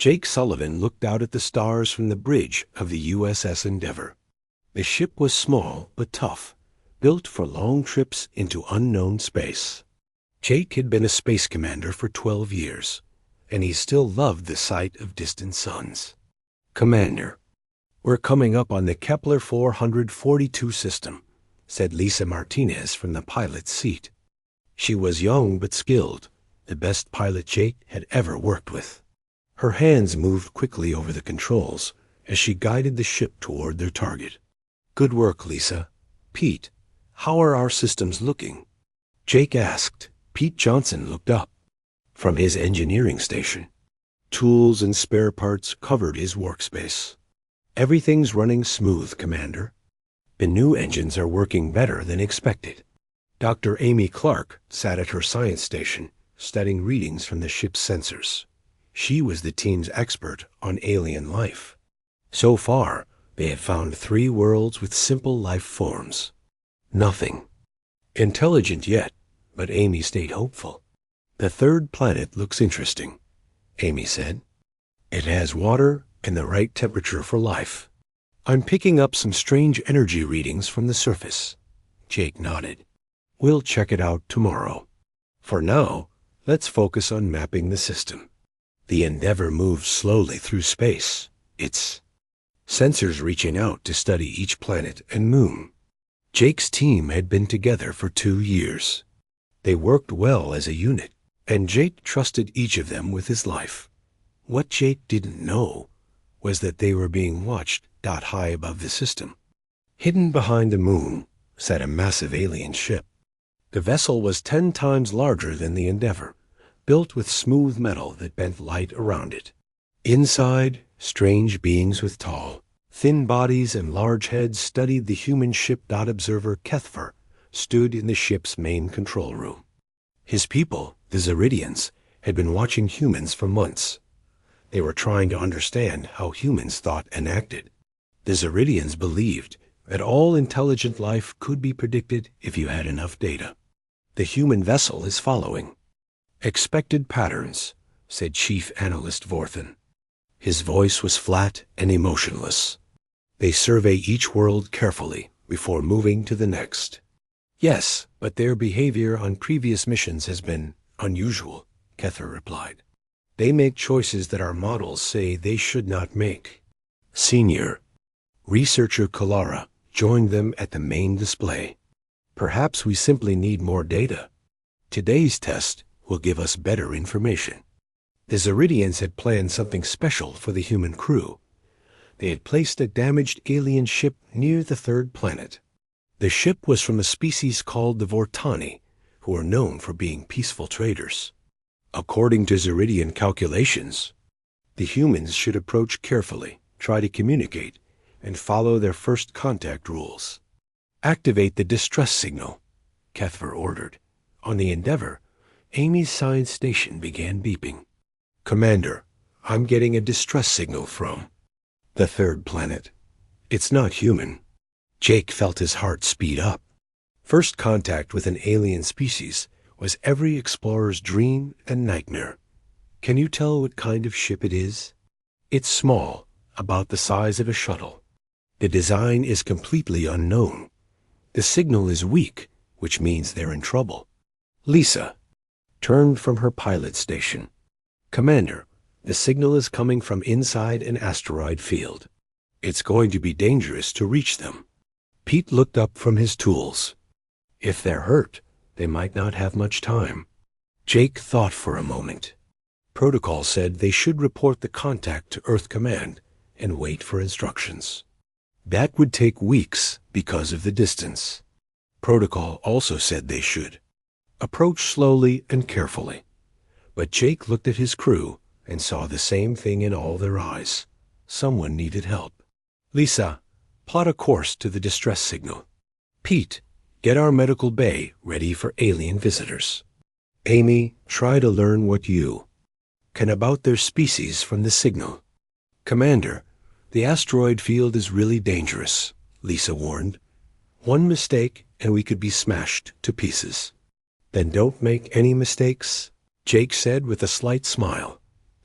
Jake Sullivan looked out at the stars from the bridge of the USS Endeavour. The ship was small but tough, built for long trips into unknown space. Jake had been a space commander for 12 years, and he still loved the sight of distant suns. "Commander, we're coming up on the Kepler 442 system," said Lisa Martinez from the pilot's seat. She was young but skilled, the best pilot Jake had ever worked with. Her hands moved quickly over the controls as she guided the ship toward their target. "Good work, Lisa. Pete, how are our systems looking?" Jake asked. Pete Johnson looked up from his engineering station. Tools and spare parts covered his workspace. "Everything's running smooth, Commander. The new engines are working better than expected." Dr. Amy Clark sat at her science station, studying readings from the ship's sensors. She was the team's expert on alien life. So far, they had found 3 worlds with simple life forms. Nothing intelligent yet, but Amy stayed hopeful. "The 3rd planet looks interesting," Amy said. "It has water and the right temperature for life. I'm picking up some strange energy readings from the surface." Jake nodded. "We'll check it out tomorrow. For now, let's focus on mapping the system." The Endeavour moved slowly through space, its sensors reaching out to study each planet and moon. Jake's team had been together for 2 years. They worked well as a unit, and Jake trusted each of them with his life. What Jake didn't know was that they were being watched high above the system. Hidden behind the moon sat a massive alien ship. The vessel was 10 times larger than the Endeavour, built with smooth metal that bent light around it. Inside, strange beings with tall, thin bodies and large heads studied the human ship. Observer Kethfer stood in the ship's main control room. His people, the Zeridians, had been watching humans for months. They were trying to understand how humans thought and acted. The Zeridians believed that all intelligent life could be predicted if you had enough data. "The human vessel is following expected patterns," said Chief Analyst Vorthen. His voice was flat and emotionless. "They survey each world carefully before moving to the next." "Yes, but their behavior on previous missions has been unusual," Kether replied. "They make choices that our models say they should not make." Senior researcher Kalara joined them at the main display. "Perhaps we simply need more data. Today's test will give us better information." The Zeridians had planned something special for the human crew. They had placed a damaged alien ship near the 3rd planet. The ship was from a species called the Vortani, who are known for being peaceful traders. According to Zeridian calculations, the humans should approach carefully, try to communicate, and follow their first contact rules. "Activate the distress signal," Kethver ordered. On the Endeavour, Amy's science station began beeping. "Commander, I'm getting a distress signal from the 3rd planet. It's not human." Jake felt his heart speed up. First contact with an alien species was every explorer's dream and nightmare. "Can you tell what kind of ship it is?" "It's small, about the size of a shuttle. The design is completely unknown. The signal is weak, which means they're in trouble." Lisa turned from her pilot station. "Commander, the signal is coming from inside an asteroid field. It's going to be dangerous to reach them." Pete looked up from his tools. "If they're hurt, they might not have much time." Jake thought for a moment. Protocol said they should report the contact to Earth Command and wait for instructions. That would take weeks because of the distance. Protocol also said they should approach slowly and carefully. But Jake looked at his crew and saw the same thing in all their eyes. Someone needed help. "Lisa, plot a course to the distress signal. Pete, get our medical bay ready for alien visitors. Amy, try to learn what you can about their species from the signal." "Commander, the asteroid field is really dangerous," Lisa warned. "One mistake and we could be smashed to pieces." "Then don't make any mistakes," Jake said with a slight smile.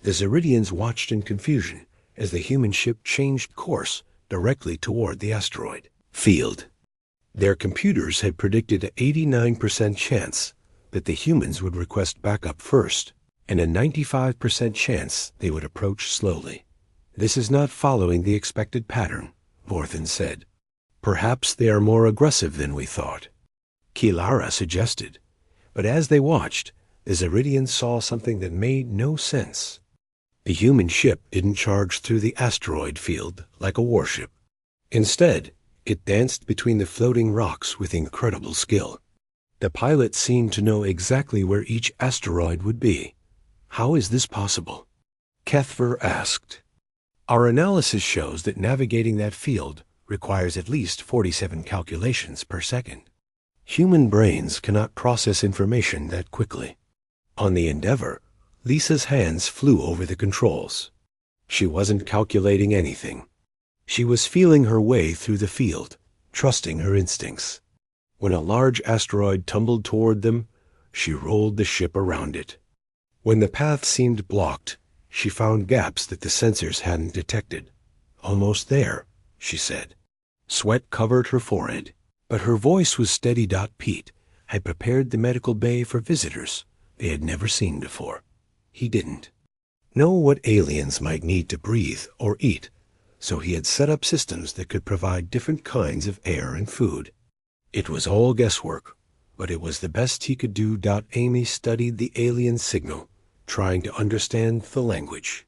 The Zeridians watched in confusion as the human ship changed course directly toward the asteroid field. Their computers had predicted an 89% chance that the humans would request backup first, and a 95% chance they would approach slowly. "This is not following the expected pattern," Vorthan said. "Perhaps they are more aggressive than we thought," Kilara suggested. But as they watched, the Zeridians saw something that made no sense. The human ship didn't charge through the asteroid field like a warship. Instead, it danced between the floating rocks with incredible skill. The pilot seemed to know exactly where each asteroid would be. "How is this possible?" Kethver asked. "Our analysis shows that navigating that field requires at least 47 calculations per second. Human brains cannot process information that quickly." On the Endeavor, Lisa's hands flew over the controls. She wasn't calculating anything. She was feeling her way through the field, trusting her instincts. When a large asteroid tumbled toward them, she rolled the ship around it. When the path seemed blocked, she found gaps that the sensors hadn't detected. "Almost there," she said. Sweat covered her forehead, but her voice was steady. Pete had prepared the medical bay for visitors they had never seen before. He didn't know what aliens might need to breathe or eat, so he had set up systems that could provide different kinds of air and food. It was all guesswork, but it was the best he could do. Amy studied the alien signal, trying to understand the language.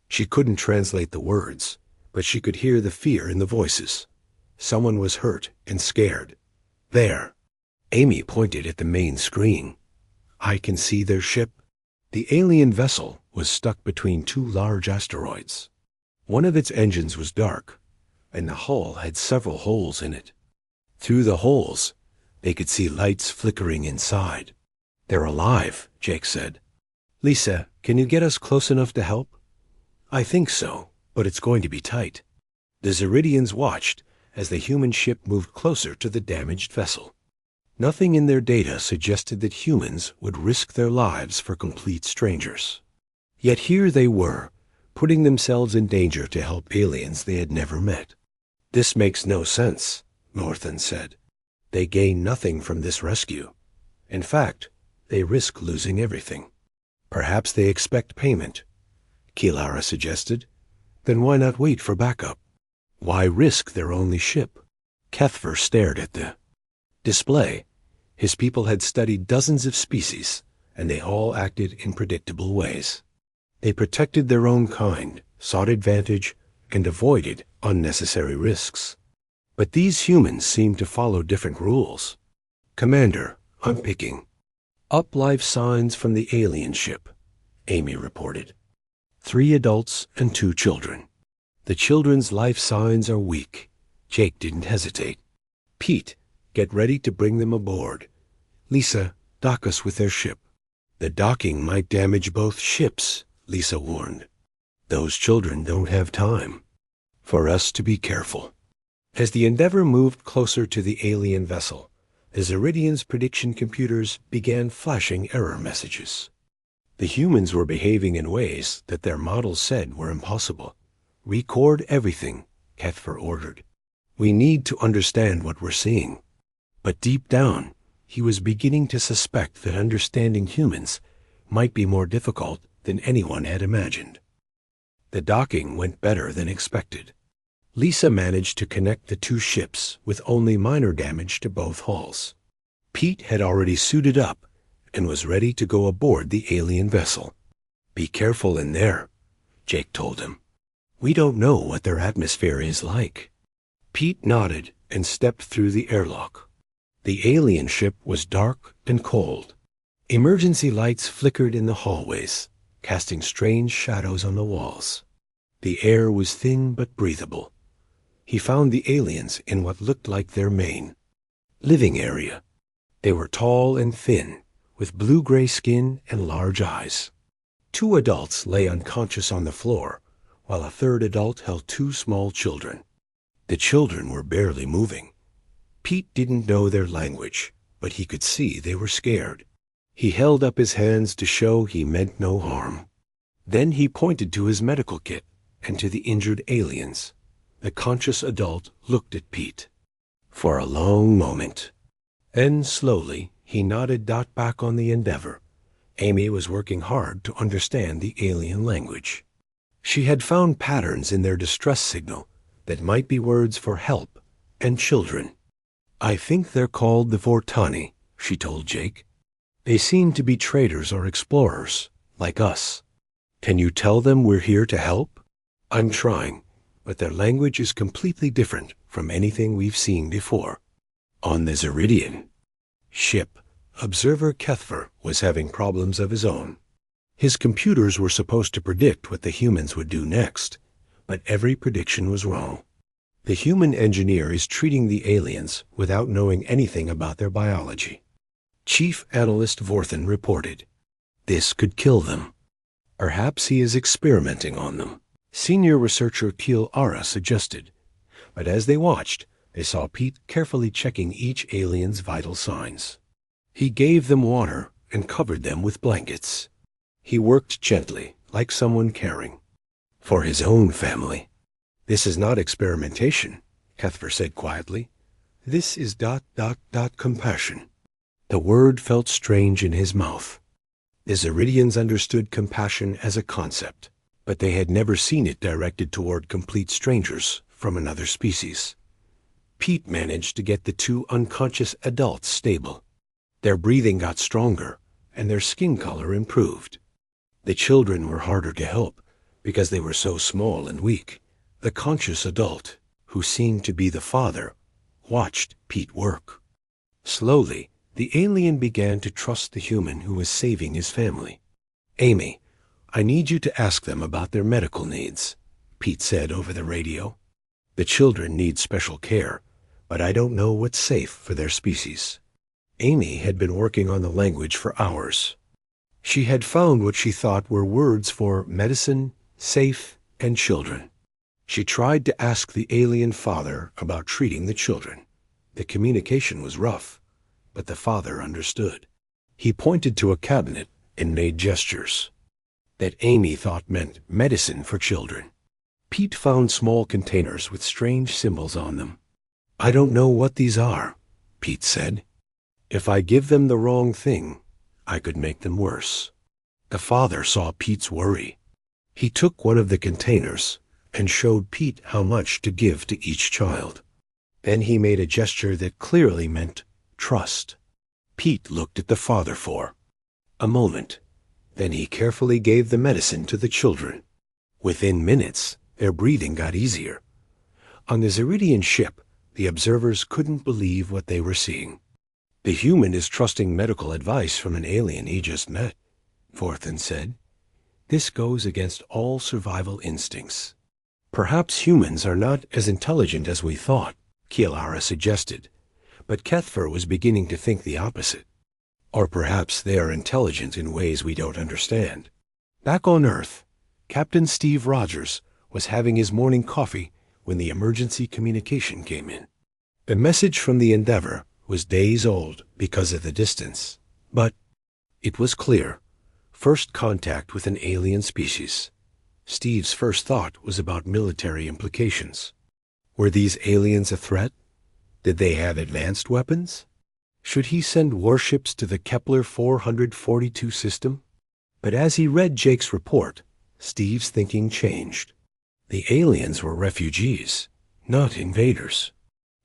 She couldn't translate the words, but she could hear the fear in the voices. Someone was hurt and scared. "There." Amy pointed at the main screen. "I can see their ship." The alien vessel was stuck between two large asteroids. One of its engines was dark, and the hull had several holes in it. Through the holes, they could see lights flickering inside. "They're alive," Jake said. "Lisa, can you get us close enough to help?" "I think so, but it's going to be tight." The Zeridians watched as the human ship moved closer to the damaged vessel. Nothing in their data suggested that humans would risk their lives for complete strangers. Yet here they were, putting themselves in danger to help aliens they had never met. "This makes no sense," Vorthan said. "They gain nothing from this rescue. In fact, they risk losing everything." "Perhaps they expect payment," Kilara suggested. "Then why not wait for backup? Why risk their only ship?" Kethver stared at the display. His people had studied dozens of species, and they all acted in predictable ways. They protected their own kind, sought advantage, and avoided unnecessary risks. But these humans seemed to follow different rules. "Commander, I'm picking up life signs from the alien ship," Amy reported. 3 adults and 2 children. The children's life signs are weak. Jake didn't hesitate. "Pete, get ready to bring them aboard. Lisa, dock us with their ship." "The docking might damage both ships," Lisa warned. "Those children don't have time." "For us to be careful." As the Endeavor moved closer to the alien vessel, the Zeridians' prediction computers began flashing error messages. The humans were behaving in ways that their models said were impossible. "Record everything," Kethver ordered. "We need to understand what we're seeing." But deep down, he was beginning to suspect that understanding humans might be more difficult than anyone had imagined. The docking went better than expected. Lisa managed to connect the 2 ships with only minor damage to both hulls. Pete had already suited up and was ready to go aboard the alien vessel. "Be careful in there," Jake told him. "We don't know what their atmosphere is like." Pete nodded and stepped through the airlock. The alien ship was dark and cold. Emergency lights flickered in the hallways, casting strange shadows on the walls. The air was thin but breathable. He found the aliens in what looked like their main living area. They were tall and thin, with blue-gray skin and large eyes. 2 adults lay unconscious on the floor, while a 3rd adult held 2 small children. The children were barely moving. Pete didn't know their language, but he could see they were scared. He held up his hands to show he meant no harm. Then he pointed to his medical kit and to the injured aliens. The conscious adult looked at Pete for a long moment. Then slowly he nodded back on the Endeavor. Amy was working hard to understand the alien language. She had found patterns in their distress signal that might be words for help and children. "I think they're called the Vortani," she told Jake. "They seem to be traders or explorers, like us. Can you tell them we're here to help?" "I'm trying, but their language is completely different from anything we've seen before." On the Zeridian ship, Observer Kethver was having problems of his own. His computers were supposed to predict what the humans would do next, but every prediction was wrong. The human engineer is treating the aliens without knowing anything about their biology. Chief Analyst Vorthan reported, "This could kill them. Perhaps he is experimenting on them," Senior Researcher Keel Ara suggested. But as they watched, they saw Pete carefully checking each alien's vital signs. He gave them water and covered them with blankets. He worked gently, like someone caring. For his own family. "This is not experimentation," Kethver said quietly. "This is compassion." The word felt strange in his mouth. The Zeridians understood compassion as a concept, but they had never seen it directed toward complete strangers from another species. Pete managed to get the two unconscious adults stable. Their breathing got stronger, and their skin color improved. The children were harder to help because they were so small and weak. The conscious adult, who seemed to be the father, watched Pete work. Slowly, the alien began to trust the human who was saving his family. "Amy, I need you to ask them about their medical needs," Pete said over the radio. "The children need special care, but I don't know what's safe for their species." Amy had been working on the language for hours. She had found what she thought were words for medicine, safe, and children. She tried to ask the alien father about treating the children. The communication was rough, but the father understood. He pointed to a cabinet and made gestures that Amy thought meant medicine for children. Pete found small containers with strange symbols on them. "I don't know what these are," Pete said. "If I give them the wrong thing, I could make them worse." The father saw Pete's worry. He took one of the containers and showed Pete how much to give to each child. Then he made a gesture that clearly meant trust. Pete looked at the father for a moment. Then he carefully gave the medicine to the children. Within minutes, their breathing got easier. On the Zeridian ship, the observers couldn't believe what they were seeing. "The human is trusting medical advice from an alien he just met," Vorthan said. "This goes against all survival instincts." "Perhaps humans are not as intelligent as we thought," Kielara suggested, but Kethver was beginning to think the opposite. "Or perhaps they are intelligent in ways we don't understand." Back on Earth, Captain Steve Rogers was having his morning coffee when the emergency communication came in. The message from the Endeavor was days old because of the distance, but it was clear. First contact with an alien species. Steve's first thought was about military implications. Were these aliens a threat? Did they have advanced weapons? Should he send warships to the Kepler 442 system? But as he read Jake's report, Steve's thinking changed. The aliens were refugees, not invaders.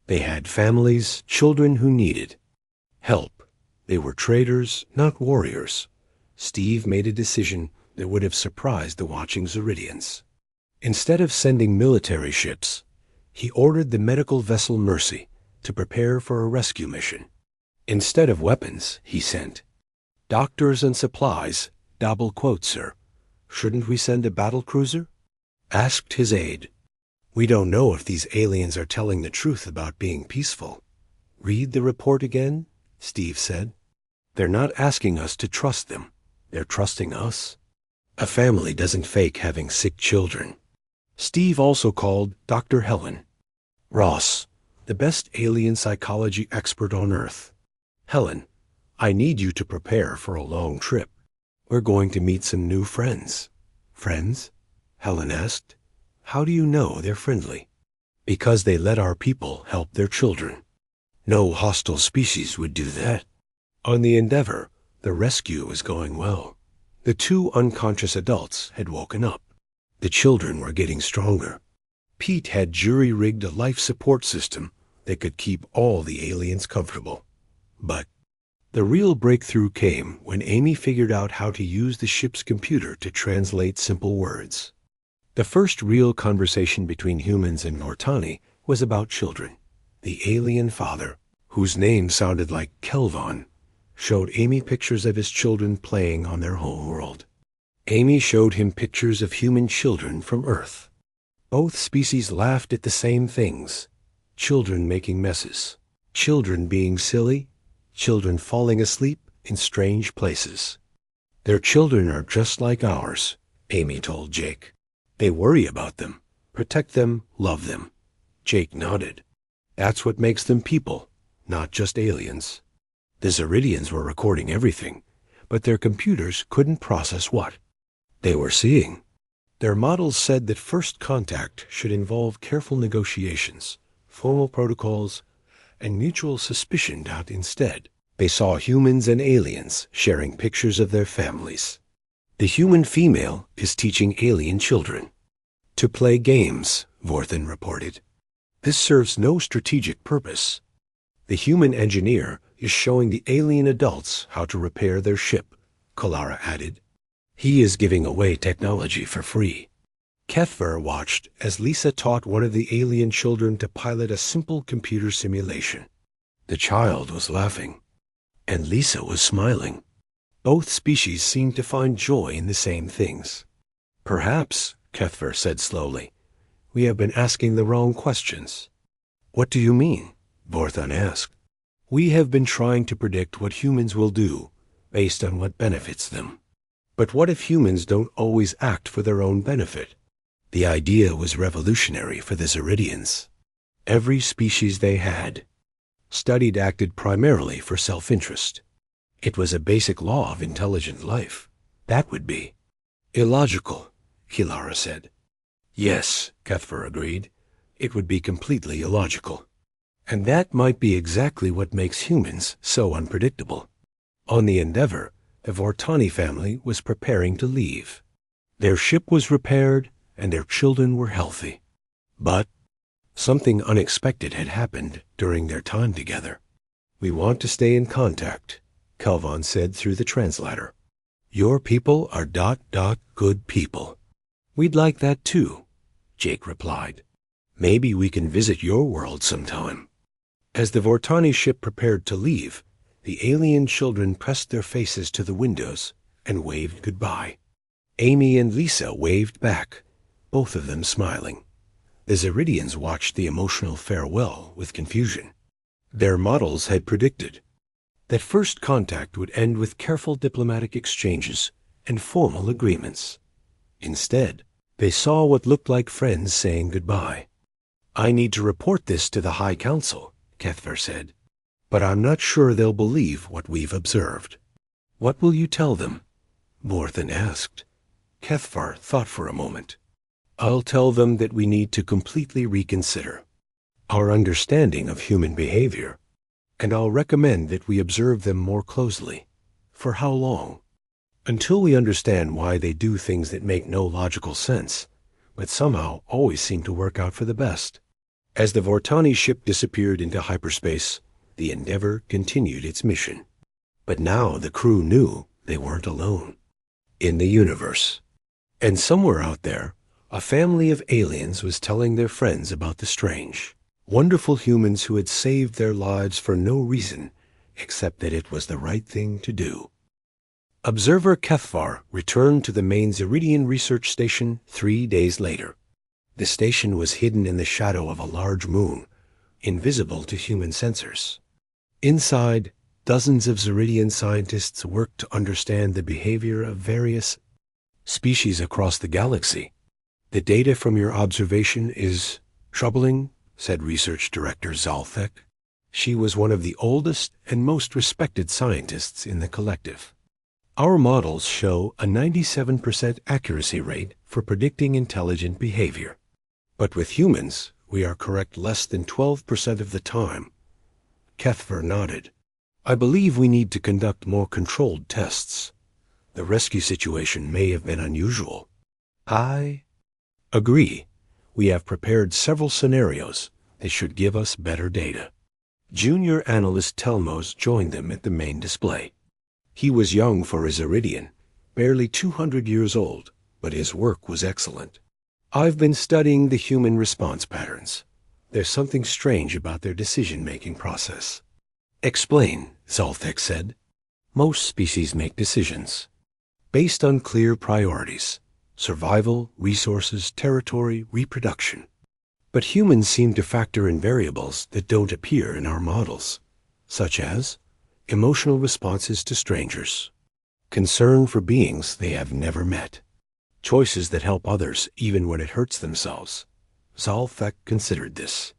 They had families, children who needed help. They were traders, not warriors. Steve made a decision that would have surprised the watching Zeridians. Instead of sending military ships, he ordered the medical vessel Mercy to prepare for a rescue mission. Instead of weapons, he sent doctors and supplies, double quote, sir. Shouldn't we send a battle cruiser? Asked his aide. We don't know if these aliens are telling the truth about being peaceful. Read the report again, Steve said. They're not asking us to trust them. They're trusting us. A family doesn't fake having sick children. Steve also called Dr. Helen Ross, the best alien psychology expert on Earth. Helen, I need you to prepare for a long trip. We're going to meet some new friends. Friends? Helen asked. How do you know they're friendly? Because they let our people help their children. No hostile species would do that. On the Endeavor, the rescue was going well. The two unconscious adults had woken up. The children were getting stronger. Pete had jury-rigged a life support system that could keep all the aliens comfortable. But the real breakthrough came when Amy figured out how to use the ship's computer to translate simple words. The first real conversation between humans and Vortani was about children. The alien father, whose name sounded like Kelvon, showed Amy pictures of his children playing on their home world. Amy showed him pictures of human children from Earth. Both species laughed at the same things. Children making messes, children being silly, children falling asleep in strange places. Their children are just like ours, Amy told Jake. They worry about them, protect them, love them. Jake nodded. That's what makes them people, not just aliens. The Zeridians were recording everything, but their computers couldn't process what they were seeing. Their models said that first contact should involve careful negotiations, formal protocols, and mutual suspicion. Instead, they saw humans and aliens sharing pictures of their families. The human female is teaching alien children to play games, Vorthan reported. This serves no strategic purpose. The human engineer is showing the alien adults how to repair their ship, Kalara added. He is giving away technology for free. Kethver watched as Lisa taught one of the alien children to pilot a simple computer simulation. The child was laughing, and Lisa was smiling. Both species seemed to find joy in the same things. Perhaps, Kethver said slowly, we have been asking the wrong questions. What do you mean? Vorthan asked. We have been trying to predict what humans will do based on what benefits them. But what if humans don't always act for their own benefit? The idea was revolutionary for the Zeridians. Every species they had studied acted primarily for self-interest. It was a basic law of intelligent life. That would be illogical, Kilara said. Yes, Kethver agreed. It would be completely illogical. And that might be exactly what makes humans so unpredictable. On the Endeavor, the Vortani family was preparing to leave. Their ship was repaired, and their children were healthy. But something unexpected had happened during their time together. We want to stay in contact, Kelvon said through the translator. Your people are ... good people. We'd like that too, Jake replied. Maybe we can visit your world sometime. As the Vortani ship prepared to leave, the alien children pressed their faces to the windows and waved goodbye. Amy and Lisa waved back, both of them smiling. The Zeridians watched the emotional farewell with confusion. Their models had predicted that first contact would end with careful diplomatic exchanges and formal agreements. Instead, they saw what looked like friends saying goodbye. I need to report this to the High Council, Kethver said, but I'm not sure they'll believe what we've observed. What will you tell them? Vorthan asked. Kethvar thought for a moment. I'll tell them that we need to completely reconsider our understanding of human behavior, and I'll recommend that we observe them more closely. For how long? Until we understand why they do things that make no logical sense, but somehow always seem to work out for the best. As the Vortani ship disappeared into hyperspace, the Endeavor continued its mission. But now the crew knew they weren't alone. In the universe, and somewhere out there, a family of aliens was telling their friends about the strange, wonderful humans who had saved their lives for no reason except that it was the right thing to do. Observer Kethvar returned to the main Zeridian research station 3 days later. The station was hidden in the shadow of a large moon, invisible to human sensors. Inside, dozens of Zeridian scientists worked to understand the behavior of various species across the galaxy. The data from your observation is troubling, said Research Director Zalthek. She was one of the oldest and most respected scientists in the collective. Our models show a 97% accuracy rate for predicting intelligent behavior. But with humans, we are correct less than 12% of the time. Cuthbert nodded. I believe we need to conduct more controlled tests. The rescue situation may have been unusual. I agree. We have prepared several scenarios that should give us better data. Junior analyst Telmos joined them at the main display. He was young for his Iridian, barely 200 years old, but his work was excellent. I've been studying the human response patterns. There's something strange about their decision-making process. Explain, Zoltek said. Most species make decisions based on clear priorities: survival, resources, territory, reproduction. But humans seem to factor in variables that don't appear in our models, such as emotional responses to strangers, concern for beings they have never met, choices that help others even when it hurts themselves. Zoltek considered this.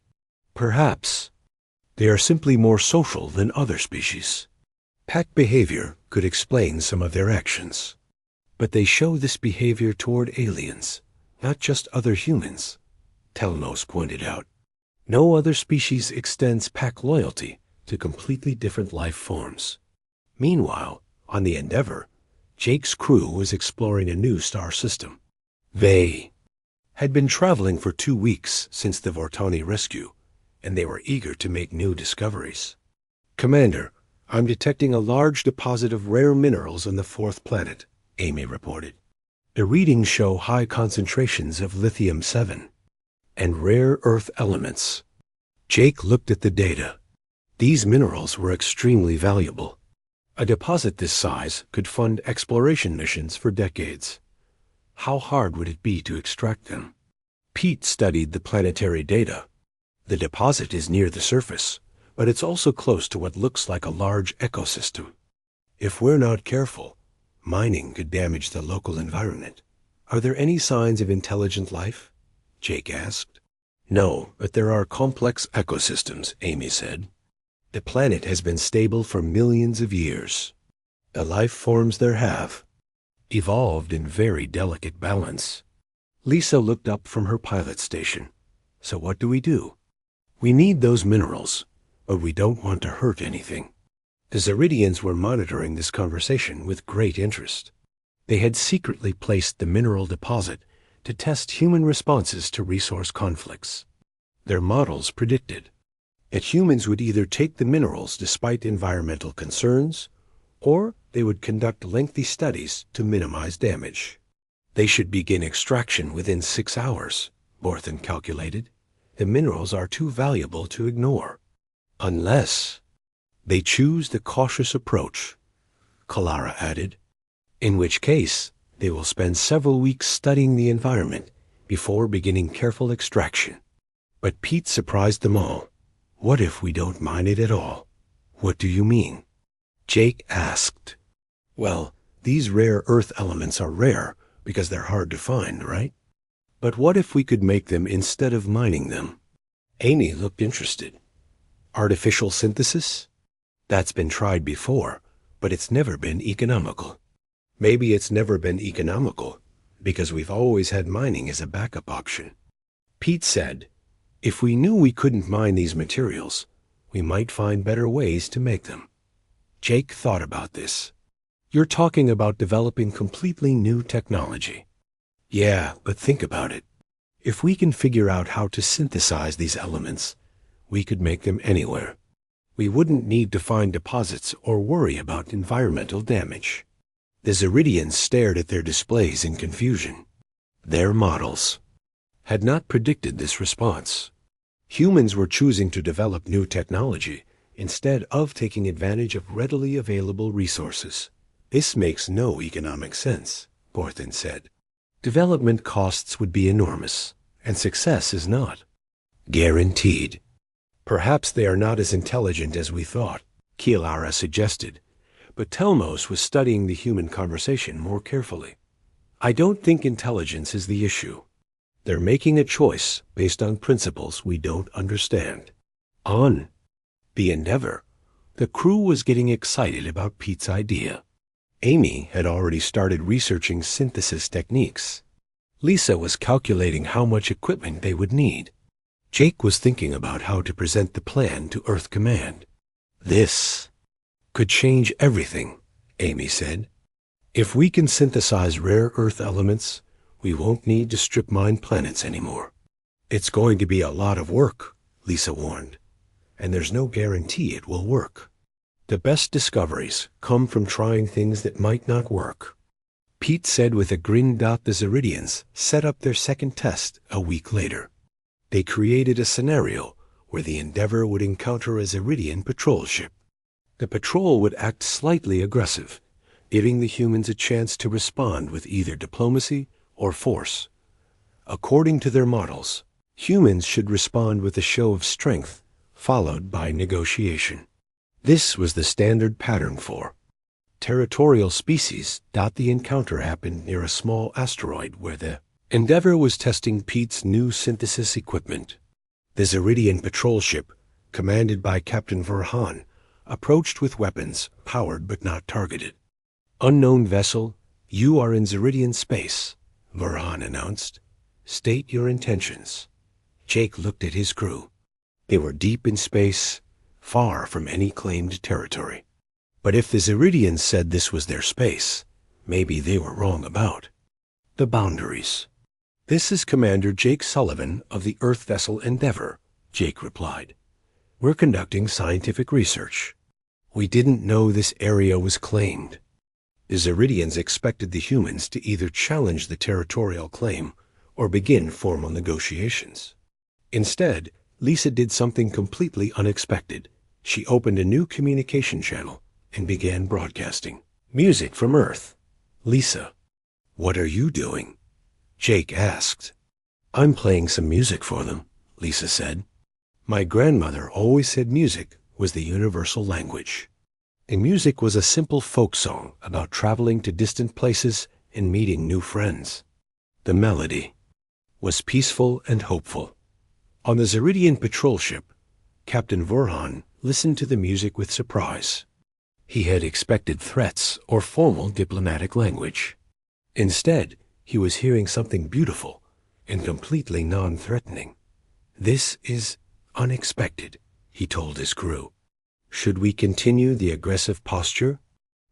Perhaps they are simply more social than other species. Pack behavior could explain some of their actions, but they show this behavior toward aliens, not just other humans, Telnos pointed out. No other species extends pack loyalty to completely different life forms. Meanwhile, on the Endeavour, Jake's crew was exploring a new star system. They had been traveling for 2 weeks since the Vortani rescue, and they were eager to make new discoveries. Commander, I'm detecting a large deposit of rare minerals on the 4th planet, Amy reported. The readings show high concentrations of lithium-7 and rare earth elements. Jake looked at the data. These minerals were extremely valuable. A deposit this size could fund exploration missions for decades. How hard would it be to extract them? Pete studied the planetary data. The deposit is near the surface, but it's also close to what looks like a large ecosystem. If we're not careful, mining could damage the local environment. Are there any signs of intelligent life? Jake asked. No, but there are complex ecosystems, Amy said. The planet has been stable for millions of years. The life forms there have evolved in very delicate balance. Lisa looked up from her pilot station. So what do? We need those minerals, but we don't want to hurt anything. The Zeridians were monitoring this conversation with great interest. They had secretly placed the mineral deposit to test human responses to resource conflicts. Their models predicted that humans would either take the minerals despite environmental concerns, or they would conduct lengthy studies to minimize damage. They should begin extraction within 6 hours, Borthen calculated. The minerals are too valuable to ignore. Unless they choose the cautious approach, Kalara added, in which case they will spend several weeks studying the environment before beginning careful extraction. But Pete surprised them all. What if we don't mine it at all? What do you mean? Jake asked. Well, these rare earth elements are rare because they're hard to find, right? But what if we could make them instead of mining them? Amy looked interested. Artificial synthesis? That's been tried before, but it's never been economical. Maybe it's never been economical because we've always had mining as a backup option. Pete said, if we knew we couldn't mine these materials, we might find better ways to make them. Jake thought about this. You're talking about developing completely new technology. Yeah, but think about it. If we can figure out how to synthesize these elements, we could make them anywhere. We wouldn't need to find deposits or worry about environmental damage. The Zeridians stared at their displays in confusion. Their models had not predicted this response. Humans were choosing to develop new technology instead of taking advantage of readily available resources. This makes no economic sense, Borthen said. Development costs would be enormous, and success is not guaranteed. Perhaps they are not as intelligent as we thought, Kielara suggested, but Telmos was studying the human conversation more carefully. I don't think intelligence is the issue. They're making a choice based on principles we don't understand. On the Endeavour, the crew was getting excited about Pete's idea. Amy had already started researching synthesis techniques. Lisa was calculating how much equipment they would need. Jake was thinking about how to present the plan to Earth Command. This could change everything, Amy said. If we can synthesize rare Earth elements, we won't need to strip mine planets anymore. It's going to be a lot of work, Lisa warned, and there's no guarantee it will work. The best discoveries come from trying things that might not work. Pete said with a grin. The Zeridians set up their second test a week later. They created a scenario where the Endeavor would encounter a Zeridian patrol ship. The patrol would act slightly aggressive, giving the humans a chance to respond with either diplomacy or force. According to their models, humans should respond with a show of strength, followed by negotiation. This was the standard pattern for territorial species. The encounter happened near a small asteroid where the Endeavor was testing Pete's new synthesis equipment. The Zeridian patrol ship, commanded by Captain Verhan, approached with weapons, powered but not targeted. "Unknown vessel, you are in Zeridian space," Verhan announced. "State your intentions." Jake looked at his crew. They were deep in space, far from any claimed territory. But if the Zeridians said this was their space, maybe they were wrong about the boundaries. "This is Commander Jake Sullivan of the Earth vessel Endeavor," Jake replied. "We're conducting scientific research. We didn't know this area was claimed." The Zeridians expected the humans to either challenge the territorial claim or begin formal negotiations. Instead, Lisa did something completely unexpected. She opened a new communication channel and began broadcasting music from Earth. "Lisa, what are you doing?" Jake asked. "I'm playing some music for them," Lisa said. "My grandmother always said music was the universal language." And music was a simple folk song about traveling to distant places and meeting new friends. The melody was peaceful and hopeful. On the Zeridian patrol ship, Captain Verhan listened to the music with surprise. He had expected threats or formal diplomatic language. Instead, he was hearing something beautiful and completely non-threatening. "This is unexpected," he told his crew. "Should we continue the aggressive posture?"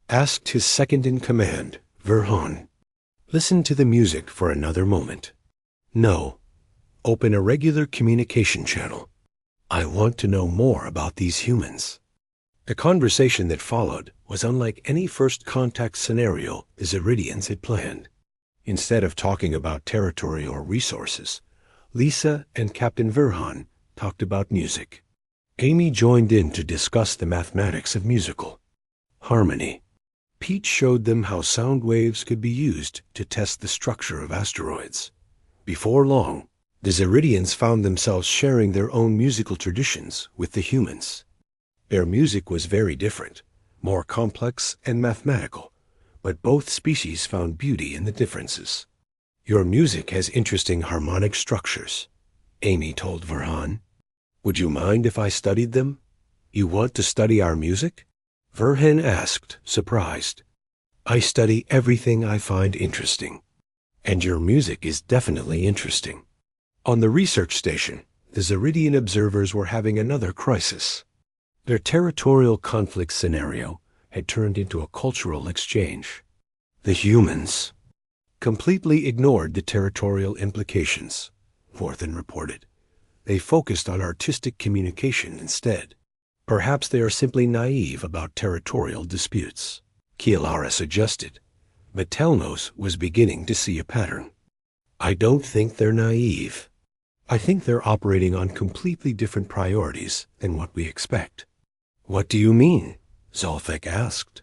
asked his second-in-command, Verhan. "Listen to the music for another moment." "No. Open a regular communication channel. I want to know more about these humans." The conversation that followed was unlike any first contact scenario the Zeridians had planned. Instead of talking about territory or resources, Lisa and Captain Verhan talked about music. Amy joined in to discuss the mathematics of musical harmony. Pete showed them how sound waves could be used to test the structure of asteroids. Before long, the Zeridians found themselves sharing their own musical traditions with the humans. Their music was very different, more complex and mathematical, but both species found beauty in the differences. "Your music has interesting harmonic structures," Amy told Verhan. "Would you mind if I studied them?" "You want to study our music?" Verhan asked, surprised. "I study everything I find interesting. And your music is definitely interesting." On the research station, the Zeridian observers were having another crisis. Their territorial conflict scenario had turned into a cultural exchange. The humans completely ignored the territorial implications, Forthan reported. They focused on artistic communication instead. "Perhaps they are simply naive about territorial disputes," Kialara suggested. But Telnos was beginning to see a pattern. "I don't think they're naive. I think they're operating on completely different priorities than what we expect." "What do you mean?" Zolfek asked.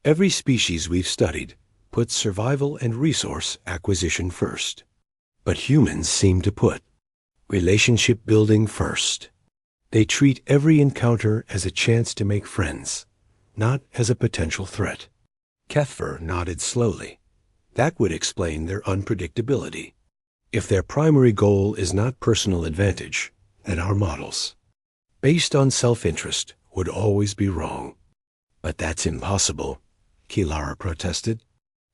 "Every species we've studied puts survival and resource acquisition first. But humans seem to put relationship building first. They treat every encounter as a chance to make friends, not as a potential threat." Kethver nodded slowly. That would explain their unpredictability. If their primary goal is not personal advantage, then our models, based on self-interest, would always be wrong. "But that's impossible," Kilara protested.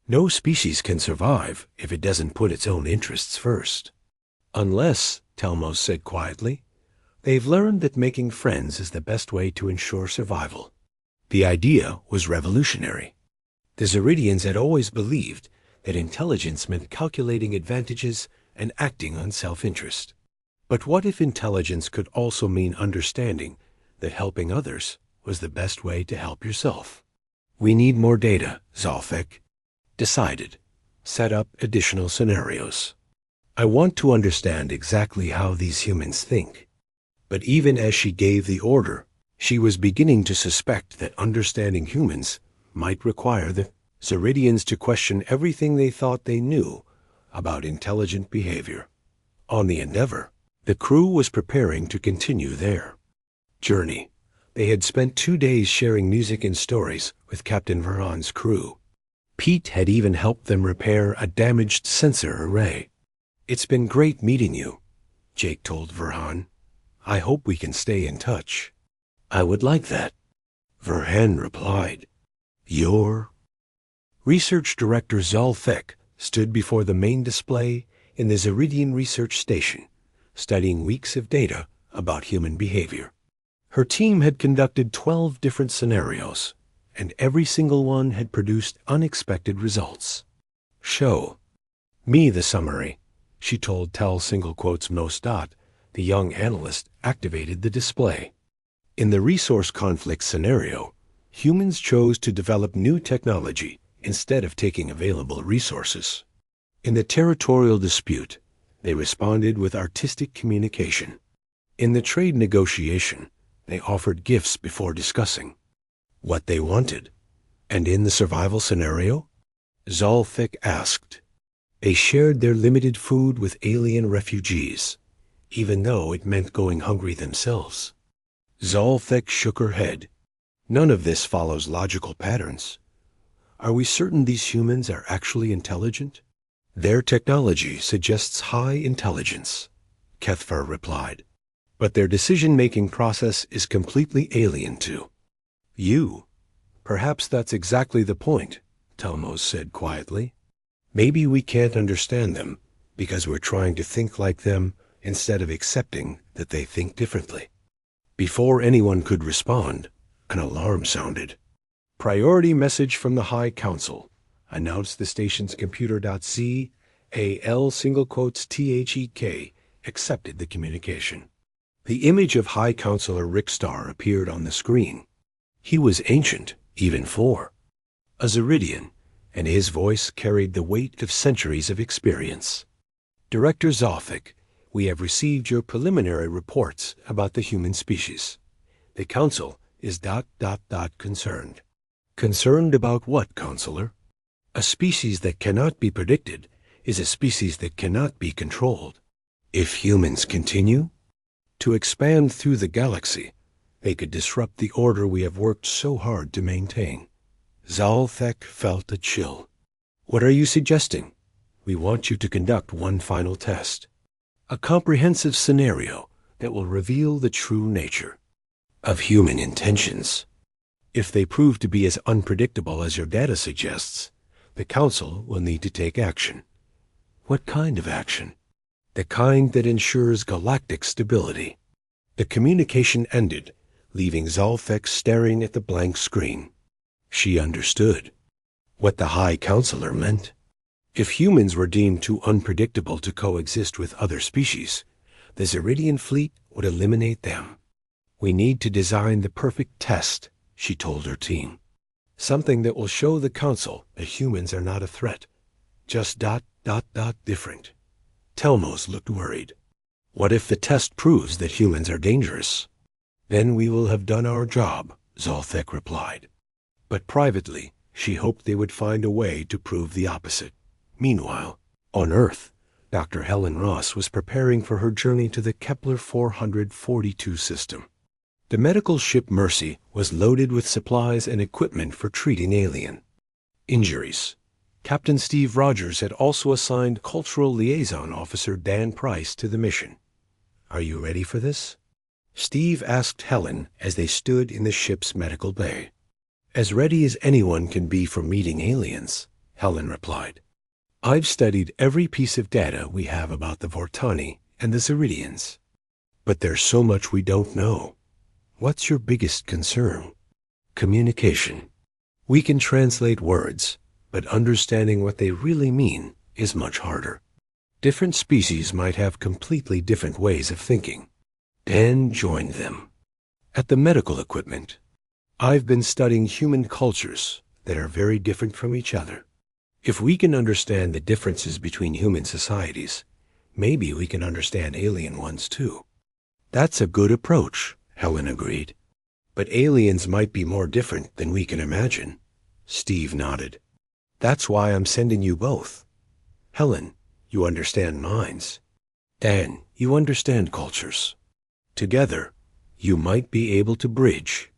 No species can survive if it doesn't put its own interests first. Unless, Telmos said quietly, they've learned that making friends is the best way to ensure survival. The idea was revolutionary. The Zeridians had always believed that intelligence meant calculating advantages and acting on self-interest. But what if intelligence could also mean understanding that helping others was the best way to help yourself? We need more data, Zalfek decided. Set up additional scenarios. I want to understand exactly how these humans think. But even as she gave the order, she was beginning to suspect that understanding humans might require the Zeridians to question everything they thought they knew about intelligent behavior. On the Endeavor, the crew was preparing to continue their journey. They had spent 2 days sharing music and stories with Captain Verhan's crew. Pete had even helped them repair a damaged sensor array. It's been great meeting you, Jake told Verhan. I hope we can stay in touch. I would like that, Verhan replied. Your Research Director Zalfek stood before the main display in the Zeridian Research Station, studying weeks of data about human behavior. Her team had conducted 12 different scenarios, and every single one had produced unexpected results. Show me the summary, she told Tel Mosdot. The young analyst activated the display. In the resource conflict scenario, humans chose to develop new technology instead of taking available resources. In the territorial dispute, they responded with artistic communication. In the trade negotiation, they offered gifts before discussing what they wanted. And in the survival scenario, Zalfek asked. They shared their limited food with alien refugees, even though it meant going hungry themselves. Zalfek shook her head. None of this follows logical patterns. Are we certain these humans are actually intelligent? Their technology suggests high intelligence, Kethfer replied. But their decision-making process is completely alien to you. Perhaps that's exactly the point, Telmos said quietly. Maybe we can't understand them because we're trying to think like them instead of accepting that they think differently. Before anyone could respond, an alarm sounded. Priority message from the High Council, announced the station's computer.c. THEK accepted the communication. The image of High Counselor Rickstar appeared on the screen. He was ancient, even for a Zeridian, and his voice carried the weight of centuries of experience. Director Zalfek, we have received your preliminary reports about the human species. The Council is ... concerned. Concerned about what, Counselor? A species that cannot be predicted is a species that cannot be controlled. If humans continue to expand through the galaxy, they could disrupt the order we have worked so hard to maintain. Zalfek felt a chill. What are you suggesting? We want you to conduct one final test. A comprehensive scenario that will reveal the true nature of human intentions. If they prove to be as unpredictable as your data suggests, the Council will need to take action. What kind of action? The kind that ensures galactic stability. The communication ended, leaving Zalfek staring at the blank screen. She understood what the High Counselor meant. If humans were deemed too unpredictable to coexist with other species, the Zeridian fleet would eliminate them. We need to design the perfect test, she told her team. Something that will show the Council that humans are not a threat, just ... different. Telmos looked worried. What if the test proves that humans are dangerous? Then we will have done our job, Zalfek replied. But privately, she hoped they would find a way to prove the opposite. Meanwhile, on Earth, Dr. Helen Ross was preparing for her journey to the Kepler 442 system. The medical ship Mercy was loaded with supplies and equipment for treating alien injuries. Captain Steve Rogers had also assigned Cultural Liaison Officer Dan Price to the mission. Are you ready for this? Steve asked Helen as they stood in the ship's medical bay. As ready as anyone can be for meeting aliens, Helen replied. I've studied every piece of data we have about the Vortani and the Zeridians. But there's so much we don't know. What's your biggest concern? Communication. We can translate words, but understanding what they really mean is much harder. Different species might have completely different ways of thinking. Dan joined them. At the medical equipment, I've been studying human cultures that are very different from each other. If we can understand the differences between human societies, maybe we can understand alien ones too. That's a good approach, Helen agreed. But aliens might be more different than we can imagine. Steve nodded. That's why I'm sending you both. Helen, you understand minds. Dan, you understand cultures. Together, you might be able to bridge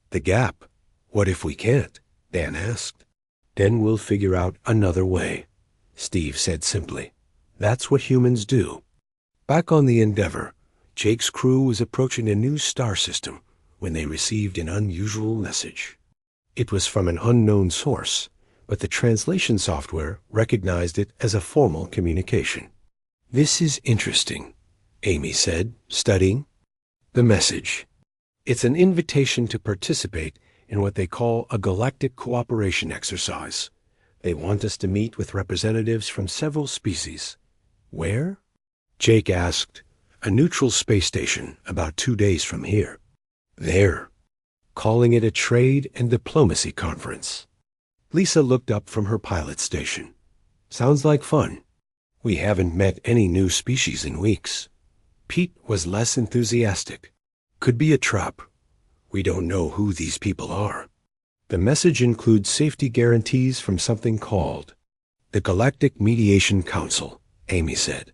the gap. What if we can't? Dan asked. Then we'll figure out another way, Steve said simply. That's what humans do. Back on the Endeavour, Jake's crew was approaching a new star system when they received an unusual message. It was from an unknown source, but the translation software recognized it as a formal communication. This is interesting, Amy said, studying the message. It's an invitation to participate in what they call a galactic cooperation exercise. They want us to meet with representatives from several species. Where? Jake asked. A neutral space station about 2 days from here. There. Calling it a trade and diplomacy conference. Lisa looked up from her pilot station. Sounds like fun. We haven't met any new species in weeks. Pete was less enthusiastic. Could be a trap. We don't know who these people are. The message includes safety guarantees from something called the Galactic Mediation Council, Amy said.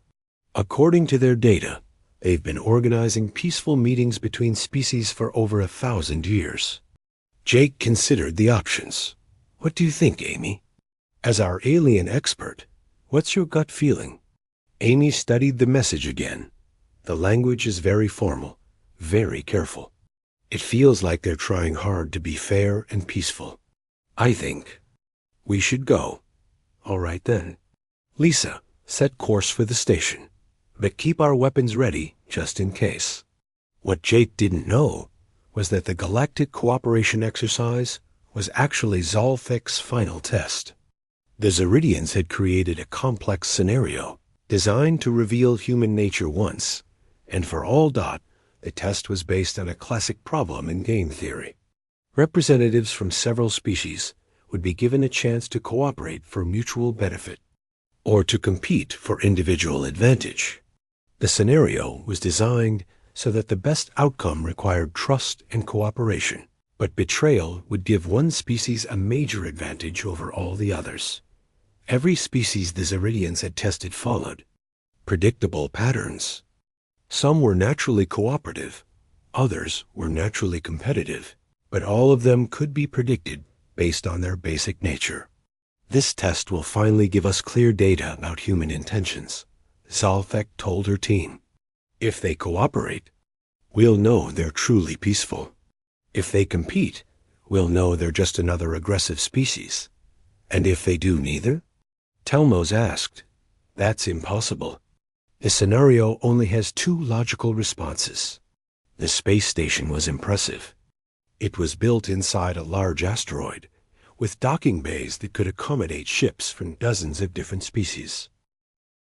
According to their data, they've been organizing peaceful meetings between species for over 1,000 years. Jake considered the options. What do you think, Amy? As our alien expert, what's your gut feeling? Amy studied the message again. The language is very formal, very careful. It feels like they're trying hard to be fair and peaceful. I think we should go. All right then. Lisa, set course for the station, but keep our weapons ready just in case. What Jake didn't know was that the galactic cooperation exercise was actually Zolfek's final test. The Zeridians had created a complex scenario designed to reveal human nature once, and for all dot, the test was based on a classic problem in game theory. Representatives from several species would be given a chance to cooperate for mutual benefit, or to compete for individual advantage. The scenario was designed so that the best outcome required trust and cooperation, but betrayal would give one species a major advantage over all the others. Every species the Zeridians had tested followed predictable patterns. Some were naturally cooperative, others were naturally competitive, but all of them could be predicted based on their basic nature. This test will finally give us clear data about human intentions, Zolfek told her team. If they cooperate, we'll know they're truly peaceful. If they compete, we'll know they're just another aggressive species. And if they do neither? Telmos asked. That's impossible. The scenario only has 2 logical responses. The space station was impressive. It was built inside a large asteroid, with docking bays that could accommodate ships from dozens of different species.